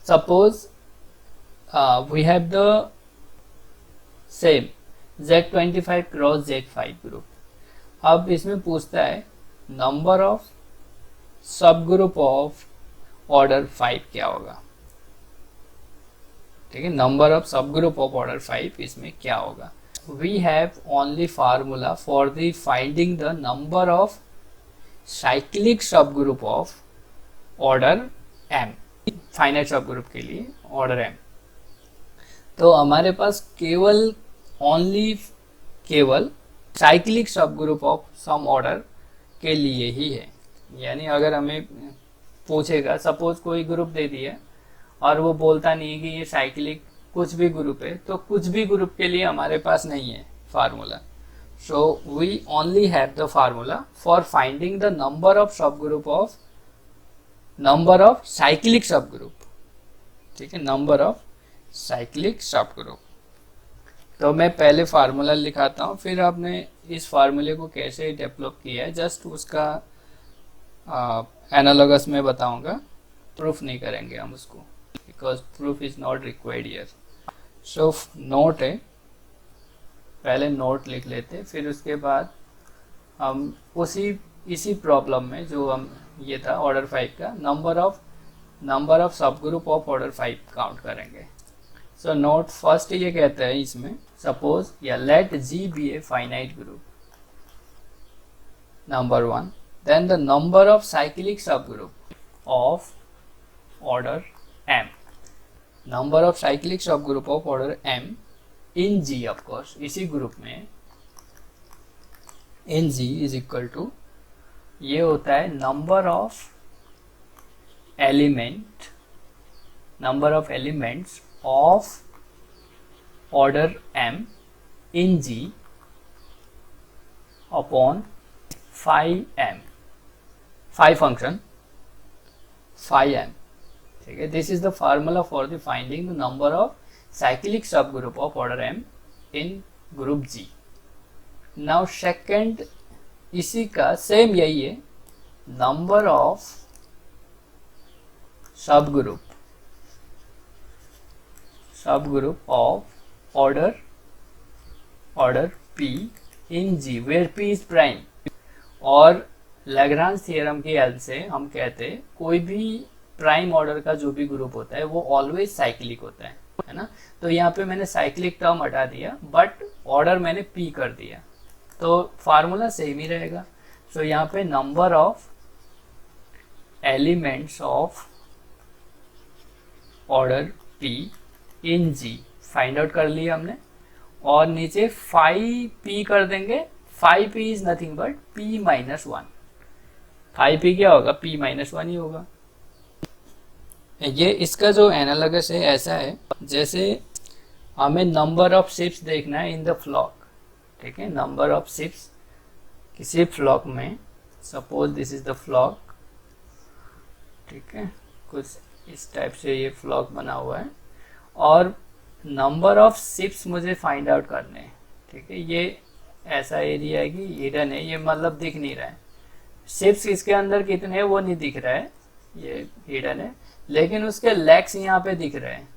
suppose we have the same Z25 cross Z5 group. अब इसमें पूछता है नंबर ऑफ सब ग्रुप ऑफ ऑर्डर 5 क्या होगा. ठीक है, नंबर ऑफ सब ग्रुप ऑफ ऑर्डर 5 इसमें क्या होगा. We have only formula for the finding the number of cyclic सब group of order m, finite sub group के लिए ऑर्डर m. तो हमारे पास केवल साइक्लिक सब ग्रुप ऑफ सम ऑर्डर के लिए ही है. यानी अगर हमें पूछेगा, सपोज कोई ग्रुप दे दिया और वो बोलता नहीं है कि ये साइक्लिक कुछ भी ग्रुप है, तो कुछ भी ग्रुप के लिए हमारे पास नहीं है formula. So we only have the formula for finding the number of cyclic सब ग्रुप. ठीक है, नंबर ऑफ साइक्लिक सब ग्रुप. तो मैं पहले फार्मूला लिखाता हूँ, फिर आपने इस फार्मूले को कैसे डेवलप किया है जस्ट उसका एनालॉगस में बताऊंगा. प्रूफ नहीं करेंगे हम उसको, because proof is not required here. So note है, पहले नोट लिख लेते, फिर उसके बाद हम इसी प्रॉब्लम में जो हम ये था ऑर्डर 5 का नंबर ऑफ सब ग्रुप ऑफ ऑर्डर 5 काउंट करेंगे. सो नोट फर्स्ट ये कहते हैं इसमें, सपोज या let G be a finite group number 1, then the number of cyclic subgroup of order m, number of cyclic subgroup of order m in G, of course इसी group में in G is equal to ये होता है number of elements of order m in G upon phi m, phi function phi m. ठीक है, this is the formula for the finding the number of cyclic सब group of order m in group G. Now second इसी का same यही है, number of सब group of order P in G where P is prime. और Lagrange theorem की help से हम कहते हैं कोई भी प्राइम ऑर्डर का जो भी ग्रुप होता है वो ऑलवेज साइक्लिक होता है ना. तो यहाँ पे मैंने साइक्लिक टर्म हटा दिया बट ऑर्डर मैंने P कर दिया, तो फार्मूला सेम ही रहेगा. सो यहाँ पे number of elements of order P in G find out कर लिया हमने, और नीचे phi P कर देंगे. phi P is nothing but P minus 1. phi P क्या होगा, P माइनस 1 ही होगा. ये इसका जो एनालॉगस है ऐसा है जैसे हमें नंबर ऑफ शिप्स देखना है इन द फ्लॉक. ठीक है, नंबर ऑफ शिप्स किसी फ्लॉक में, suppose this is the flock. ठीक है, कुछ इस टाइप से ये फ्लॉक बना हुआ है और नंबर ऑफ शिप्स मुझे फाइंड आउट करने हैं. ठीक है, ये ऐसा एरिया है कि हिडन है, ये मतलब दिख नहीं रहा है. शिप्स इसके अंदर कितने हैं वो नहीं दिख रहा है, ये हिडन है, लेकिन उसके लेग्स यहाँ पे दिख रहे हैं.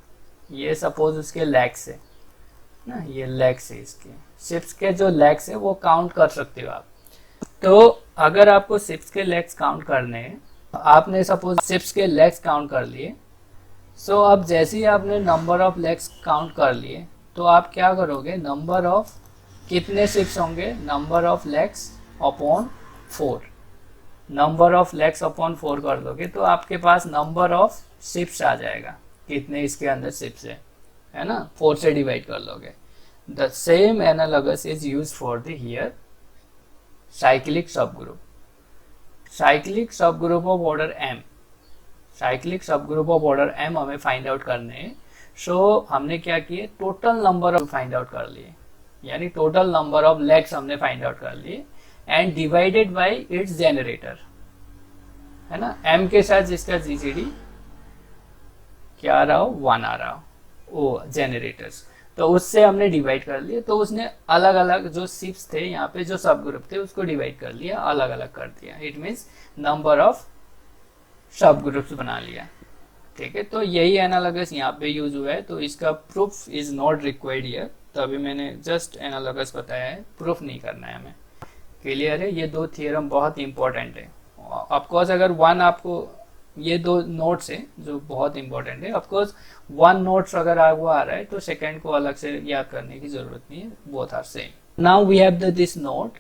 ये सपोज उसके लेग्स है ना, ये लेग्स है इसके. शिप्स के जो लेग्स है वो काउंट कर सकते हो आप. तो अगर आपको शिप्स के लेग्स काउंट करने हैं, आपने सपोज शिप्स के लेग्स काउंट कर लिए. सो अब जैसे ही आपने नंबर ऑफ लेग्स काउंट कर लिए तो आप क्या करोगे, नंबर ऑफ कितने शिप्स होंगे, number of legs upon 4. Number of legs upon 4 कर दोगे तो आपके पास नंबर ऑफ शिप्स आ जाएगा, कितने इसके अंदर शिप्स है ना, 4 से डिवाइड कर लोगे. The same analogous is used for the here cyclic सब ग्रुप. साइक्लिक सब group of order m, cyclic सब ग्रुप ऑफ ऑर्डर m हमें फाइंड आउट करने हैं. सो हमने क्या किए, total number of find out कर लिए, यानी टोटल नंबर ऑफ लेग्स हमने फाइंड आउट कर लिए and divided by it's generator, है ना. m के साथ जिसका जीसीडी क्या आ रहा हो, 1 आ रहा हो, ओ जेनरेटर्स, तो उससे हमने डिवाइड कर लिया. तो उसने अलग अलग जो शिप्स थे यहाँ पे, जो सब ग्रुप थे, उसको डिवाइड कर लिया, अलग अलग कर दिया. इट मीन्स नंबर ऑफ सब ग्रुप्स बना लिया. ठीक है, तो यही एनालॉगस यहाँ पे यूज हुआ है, तो इसका proof is not required here. तो अभी मैंने जस्ट एनालॉगस बताया है, प्रूफ नहीं करना है हमें। क्लियर है, ये दो थियरम बहुत इंपॉर्टेंट है। ऑफकोर्स अगर वन आपको, ये दो नोट्स है जो बहुत इंपॉर्टेंट है। ऑफकोर्स वन नोट्स अगर आपको आ रहा है तो सेकंड को अलग से याद करने की जरूरत नहीं है, both are same. Now we have this note.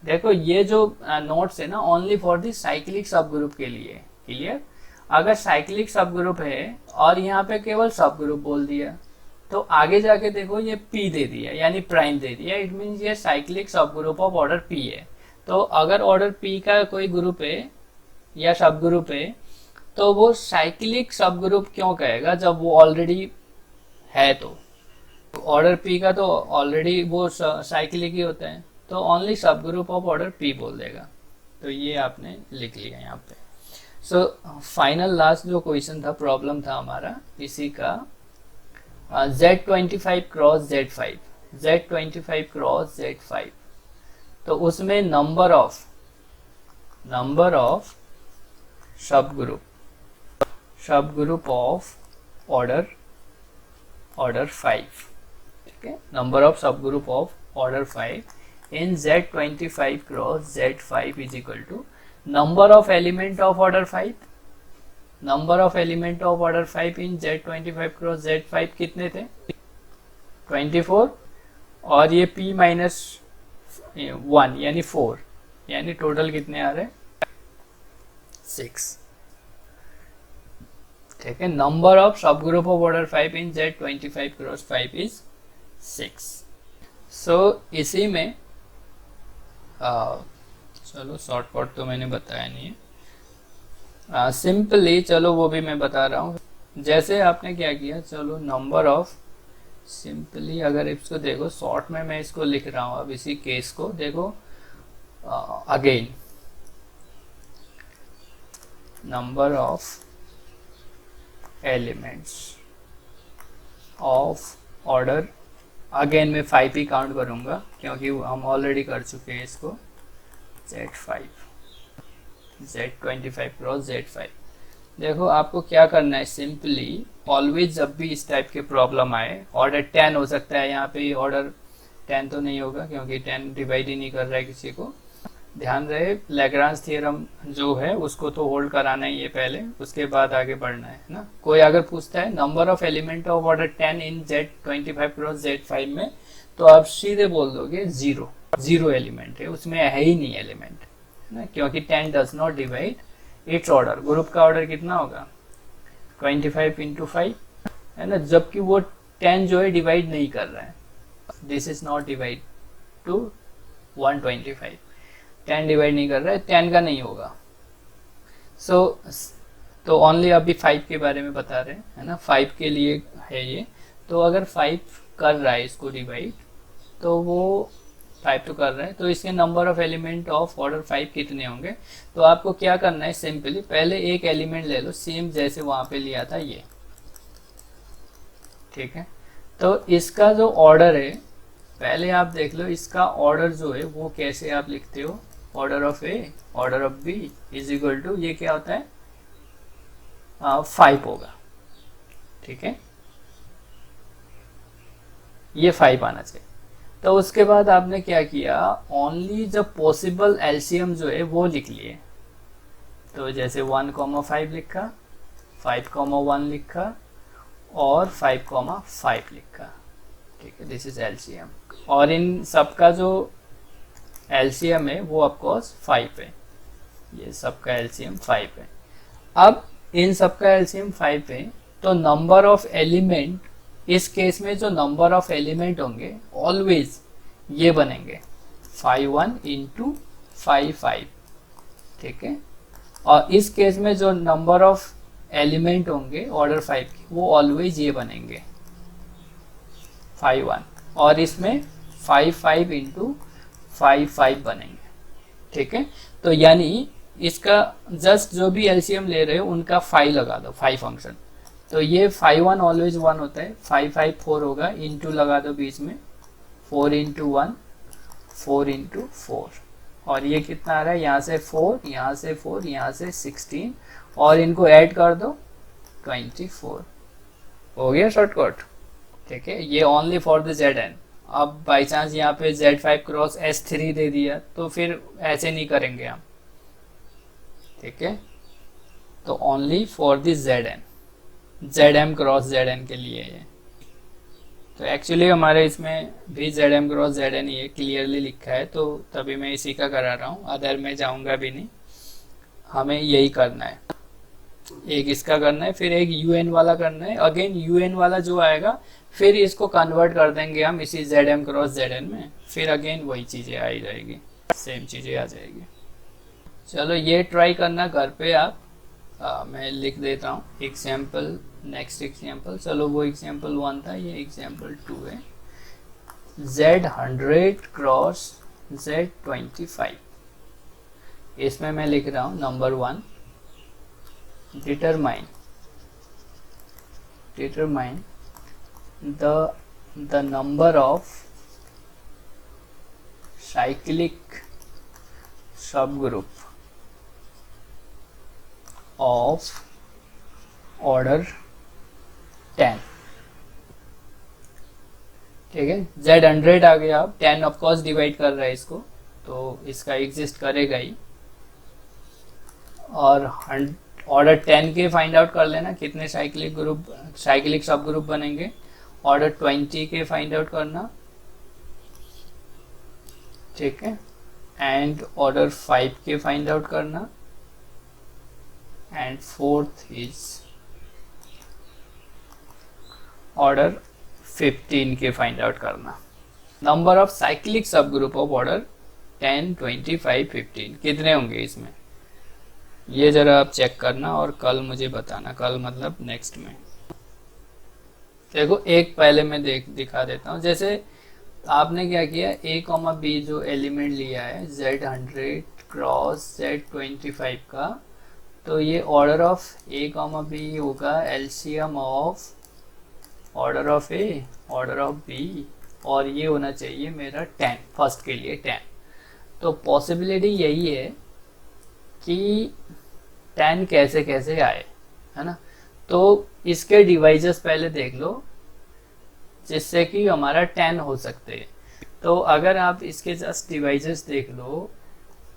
देखो ये जो नोट्स है ना, ओनली फॉर द साइक्लिक सब ग्रुप के लिए। क्लियर, अगर साइक्लिक सब ग्रुप है और यहाँ पे केवल सब ग्रुप बोल दिया, तो आगे जाके देखो ये P दे दिया, यानी प्राइम दे दिया, इट मीन्स ये साइक्लिक सब ग्रुप ऑफ ऑर्डर P है। तो अगर ऑर्डर P का कोई ग्रुप है या सब ग्रुप है, तो वो साइक्लिक सब ग्रुप क्यों कहेगा जब वो ऑलरेडी है? तो ऑर्डर P का तो ऑलरेडी वो साइक्लिक ही होता है, तो ओनली सब ग्रुप ऑफ ऑर्डर P बोल देगा। तो ये आपने लिख लिया यहाँ पे। सो फाइनल लास्ट जो क्वेश्चन था, प्रॉब्लम था हमारा इसी का, Z25 cross Z5, Z25 cross Z5। तो उसमें नंबर ऑफ सब ग्रुप ऑफ ऑर्डर 5, ठीक है, नंबर ऑफ सब group of order 5 in Z25 cross Z5 is equal to number of element of order 5। Number of element of order 5 in Z25 cross Z5 कितने थे? 24, और ये P minus 1 यानी 4, यानी total कितने आ रहे? 6। ठीक है, नंबर ऑफ सब group of order 5 in Z25 cross 5 is 6। सो इसी में चलो शॉर्टकट तो मैंने बताया नहीं है, सिंपली चलो वो भी मैं बता रहा हूँ। जैसे आपने क्या किया, चलो नंबर ऑफ, सिंपली अगर इसको देखो शॉर्ट में मैं इसको लिख रहा हूँ, अब इसी केस को देखो again, number of elements of order, again मैं 5 ही काउंट करूंगा क्योंकि हम ऑलरेडी कर चुके हैं इसको, Z25 क्रॉस Z5। देखो आपको क्या करना है, सिंपली ऑलवेज जब भी इस टाइप के प्रॉब्लम आए, ऑर्डर 10 हो सकता है, यहाँ पे ऑर्डर 10 तो नहीं होगा क्योंकि 10 डिवाइड ही नहीं कर रहा है किसी को। ध्यान रहे लैग्रांज थ्योरम जो है उसको तो होल्ड कराना ही है पहले, उसके बाद आगे बढ़ना है ना। कोई अगर पूछता है number of element of order 10 in Z25 cross Z5 में, तो आप सीधे बोल दोगे 0 एलिमेंट है, उसमें है ही नहीं एलिमेंट ना, क्योंकि 10 does not divide it's order. Group का ऑर्डर कितना होगा? 25 इंटू 5 है ना, जबकि वो 10 जो है डिवाइड नहीं कर रहा है, this is not divide two 125, 10 divide नहीं कर रहा है, 10 का नहीं होगा। तो ओनली अभी 5 के बारे में बता रहे हैं है ना, 5 के लिए है ये। तो अगर 5 कर रहा है इसको डिवाइड, तो वो 5 तो कर रहा है, तो इसके number of element of order 5 कितने होंगे? तो आपको क्या करना है, सिंपली पहले एक एलिमेंट ले लो, सेम जैसे वहां पे लिया था ये, ठीक है। तो इसका जो ऑर्डर है पहले आप देख लो, इसका ऑर्डर जो है वो कैसे आप लिखते हो, order of A order of B is equal to, ये क्या होता है 5 होगा, ठीक है, ये 5 आना चाहिए। तो उसके बाद आपने क्या किया, ओनली जब पॉसिबल एलसीएम जो है वो लिख लिए। तो जैसे 1,5 लिखा, 5,1 लिखा और 5,5 लिखा, ठीक है, दिस इज एलसीएम। और इन सबका जो एलसीएम है वो ऑफकोर्स 5 है, ये सबका एलसीएम 5 है। अब इन सबका एलसीएम 5 है, तो नंबर ऑफ एलिमेंट, इस केस में जो नंबर ऑफ एलिमेंट होंगे ऑलवेज ये बनेंगे 5 इंटू 5, ठीक है। और इस केस में जो नंबर ऑफ एलिमेंट होंगे ऑर्डर 5 के, वो ऑलवेज ये बनेंगे 5 और इसमें 5 इंटू 5 बनेंगे, ठीक है। तो यानी इसका जस्ट जो भी एलसीएम ले रहे हो उनका 5 लगा दो, 5 फंक्शन। तो ये 5 ऑलवेज 1 होता है, 5 4 होगा, इंटू लगा दो बीच में, 4 इंटू 1 4 इंटू 4, और ये कितना आ रहा है, यहाँ से 4, यहाँ से 4, यहाँ से 16, और इनको ऐड कर दो 24 हो गया शॉर्टकट। ठीक है, ये ओनली फॉर द Zn। अब बाई चांस यहाँ पे Z5 क्रॉस S3 दे दिया तो फिर ऐसे नहीं करेंगे हम। ठीक है, तो only for the Zn, Zm cross Zn के लिए ये। तो एक्चुअली हमारे इसमें भी Zm क्रॉस Zn ये क्लियरली लिखा है, तो तभी मैं इसी का करा रहा हूँ, अदर में जाऊंगा भी नहीं। हमें यही करना है, एक इसका करना है, फिर एक UN वाला करना है। अगेन UN वाला जो आएगा फिर इसको कन्वर्ट कर देंगे हम इसी Zm क्रॉस Zn में, फिर अगेन वही चीज़ें आ ही जाएगी, सेम चीज़ें आ जाएगी। चलो ये ट्राई करना घर पे आप। मैं लिख देता हूँ एग्जाम्पल, नेक्स्ट एग्जाम्पल। चलो वो एग्जाम्पल 1 था, ये एग्जाम्पल 2 है। Z100 क्रॉस Z25, इसमें मैं लिख रहा हूँ number 1, determine the number of cyclic subgroup of order 10। ठीक है, Z100 आ गया, अब 10 ऑफ कोर्स डिवाइड कर रहा है इसको, तो इसका एग्जिस्ट करेगा ही। और ऑर्डर 10 के फाइंड आउट कर लेना कितने साइक्लिक सब ग्रुप बनेंगे। ऑर्डर 20 के फाइंड आउट करना। ठीक है, एंड ऑर्डर 5 के फाइंड आउट करना। एंड फोर्थ इज ऑर्डर 15 के फाइंड आउट करना। नंबर ऑफ साइक्लिक सब ग्रुप ऑफ ऑर्डर 10, 25, 15 कितने होंगे इसमें, ये जरा आप चेक करना और कल मुझे बताना। कल मतलब नेक्स्ट में। देखो एक पहले मैं दिखा देता हूँ। जैसे आपने क्या किया, A, B जो एलिमेंट लिया है Z100 क्रॉस Z25 का, तो ये ऑर्डर ऑफ A, B होगा LCM of order of A, order of B, और ये होना चाहिए मेरा 10, फर्स्ट के लिए 10। तो पॉसिबिलिटी यही है कि 10 कैसे कैसे आए, है ना। तो इसके डिवाइजेस पहले देख लो जिससे कि हमारा 10 हो सकते हैं। तो अगर आप इसके जस्ट डिवाइजेस देख लो,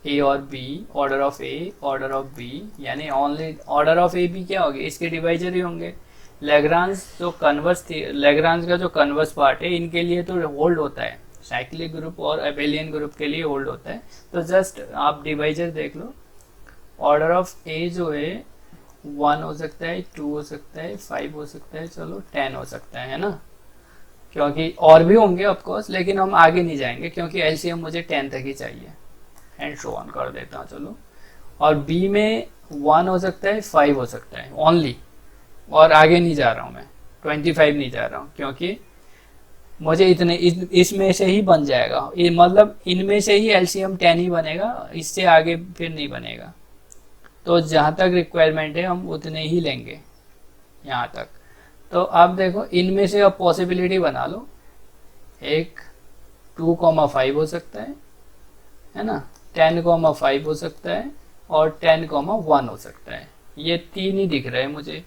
A और B, order of A, order of B, यानी only order of A B क्या होंगे, इसके डिवाइजर ही होंगे। लेग्रांज जो कन्वर्स थी, लेग्रांज का जो कन्वर्स पार्ट है, इनके लिए तो होल्ड होता है, साइक्लिक ग्रुप और एबेलियन ग्रुप के लिए होल्ड होता है। तो जस्ट आप डिवाइजर देख लो, ऑर्डर ऑफ A जो है 1 हो सकता है, 2 हो सकता है, 5 हो सकता है, चलो 10 हो सकता है ना, क्योंकि और भी होंगे ऑफ कोर्स, लेकिन हम आगे नहीं जाएंगे क्योंकि एलसीएम मुझे 10 तक ही चाहिए। एंड शो ऑन कर देता हूँ चलो। और बी में 1 हो सकता है, 5 हो सकता है ओनली, और आगे नहीं जा रहा हूँ मैं, 25 नहीं जा रहा हूँ, क्योंकि मुझे इतने इसमें से ही बन जाएगा, मतलब इनमें से ही एलसीएम 10 ही बनेगा, इससे आगे फिर नहीं बनेगा। तो जहाँ तक रिक्वायरमेंट है हम उतने ही लेंगे यहाँ तक। तो आप देखो इनमें से अब पॉसिबिलिटी बना लो, एक 2,5 हो सकता है ना, 10,5 हो सकता है, और 10,1 हो सकता है। ये 3 ही दिख रहे हैं मुझे,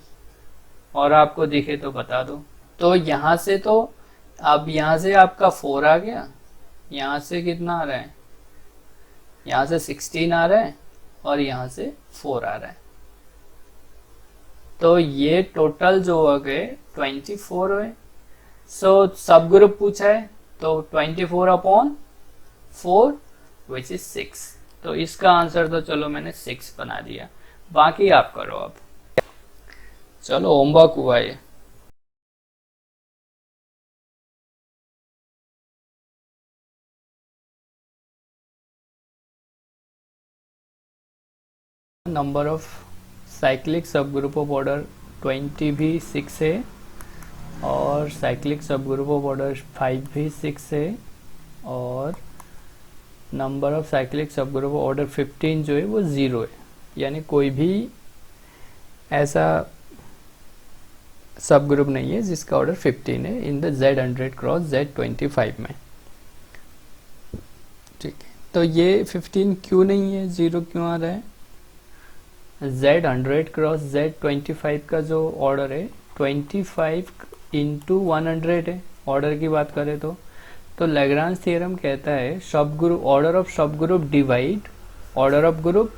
और आपको दिखे तो बता दो। तो यहाँ से तो अब यहाँ से आपका 4 आ गया, यहाँ से कितना आ रहा है, यहाँ से 16 आ रहा है, और यहाँ से 4 आ रहा है। तो ये टोटल जो हो गए 24 है। सो सब ग्रुप पूछा है, तो 24/4 विच इज 6। तो इसका आंसर तो चलो मैंने 6 बना दिया, बाकी आप करो। अब चलो होमवर्क हुआ ये। नंबर ऑफ साइक्लिक सब ग्रुप ऑफ ऑर्डर 20 भी 6 है, और साइक्लिक सब ग्रुप ऑफ ऑर्डर 5 भी 6 है, और नंबर ऑफ साइक्लिक सब ग्रुप ऑफ ऑर्डर 15 जो है वो 0 है, यानी कोई भी ऐसा सब ग्रुप नहीं है जिसका ऑर्डर 15 है in the Z100 cross Z25 में। ठीक है, तो ये 15 क्यों नहीं है, 0 क्यों आ रहा है, Z 100 क्रॉस Z 25 का जो ऑर्डर है 25 इंटू 100 है, ऑर्डर की बात करें तो लैग्रांज थ्योरम कहता है सब ग्रुप ऑर्डर ऑफ सब group divide order of group,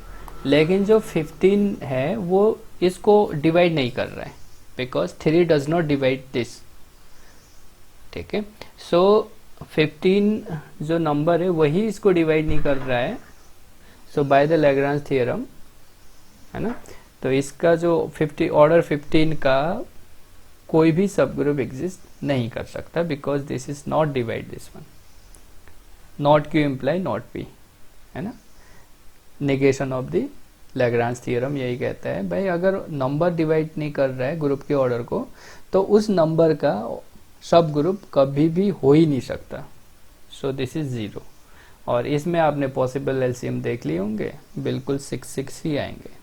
लेकिन जो 15 है वो इसको डिवाइड नहीं कर रहा है because 3 does not divide this, ठीक है। सो 15 जो नंबर है वही इसको डिवाइड नहीं कर रहा है, सो बाय द लैग्रांज थ्योरम, है ना। तो इसका जो ऑर्डर 15 का कोई भी सब ग्रुप एग्जिस्ट नहीं कर सकता because this is not divide this one, not Q imply not P, है ना। Negation of the Lagrange theorem यही कहता है भाई अगर नंबर डिवाइड नहीं कर रहा है ग्रुप के ऑर्डर को तो उस नंबर का सब ग्रुप कभी भी हो ही नहीं सकता, सो दिस इज 0। और इसमें आपने पॉसिबल एलसीएम देख लिए होंगे, बिल्कुल 6 6 ही आएंगे।